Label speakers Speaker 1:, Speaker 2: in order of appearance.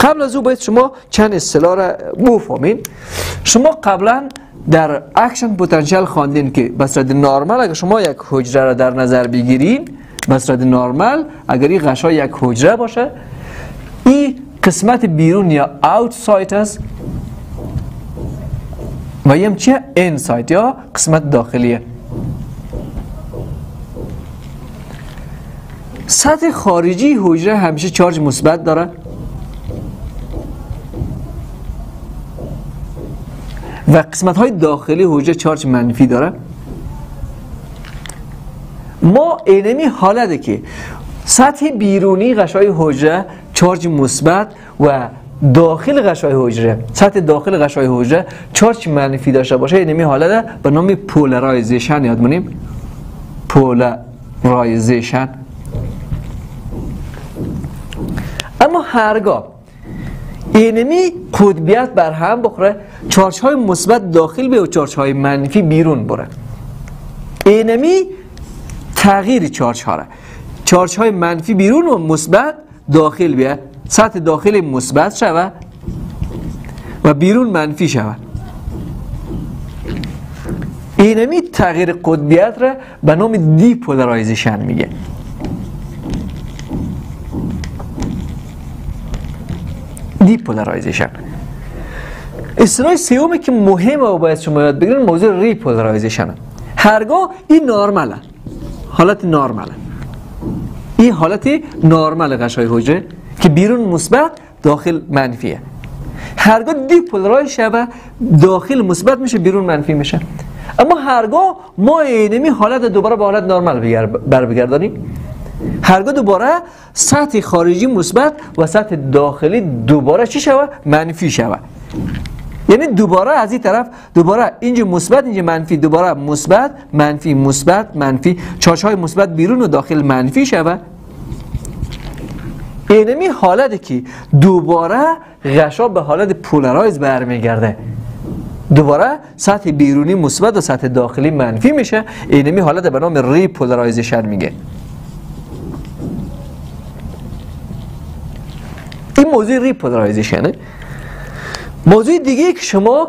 Speaker 1: قبل از او باید شما چند اصطلاح را بفهمین. شما قبلا در اکشن پتانسیل خواندین که به صورت نرمال اگر شما یک حجره را در نظر بگیرین، به صورت نرمال اگر این غشا یک حجره باشه، این قسمت بیرون یا اوتساید است و این چیه؟ انساید یا قسمت داخلیه. سطح خارجی حجره همیشه چارج مثبت داره و قسمت های داخلی حجره چارج منفی داره. ما اینمی حالته که سطح بیرونی غشای حجره چارج مثبت و داخل غشای حجره، سطح داخل غشای حجره چارج منفی داشته باشه، اینمی حالت به نام پولارایزیشن یاد کنیم. پولارایزیشن. اما هرگاه اینمی قطبیت بر هم بخوره، چارج های مثبت داخل به و چارج های منفی بیرون بره، اینمی تغییر چارج ها را، چارج های منفی بیرون و مثبت داخل بیاد، سطح داخل مثبت شود و بیرون منفی شود. اینمی تغییر قطبیت را به نام دیپولارایزیشن میگه. دیپولارایزیشن. اصطلاح سومی که مهمه و باید شما یاد بگیرین موضوع ریپولارایزیشن. هرگاه این نرماله، حالت نرماله، این حالت نرمال غشای حجره که بیرون مثبت داخل منفیه. هرگاه دیپولارایز شوه، داخل مثبت میشه بیرون منفی میشه. اما هرگاه ما اینمی حالت دوباره به حالت نرمال بگردانیم، هرگاه دوباره سطح خارجی مثبت و سطح داخلی دوباره چی شوه؟ منفی شوه. یعنی دوباره از این طرف دوباره اینجا مثبت اینجا منفی، دوباره مثبت منفی مثبت منفی، چارج‌های مثبت بیرون و داخل منفی شوه. اینمی حالتی که دوباره غشا به حالت پولارایز برمیگرده، دوباره سطح بیرونی مثبت و سطح داخلی منفی میشه. اینمی حالت به نام ریپولارایزیشن میگه. این موضوع ریپولارایزیشنه. موضوع دیگه که شما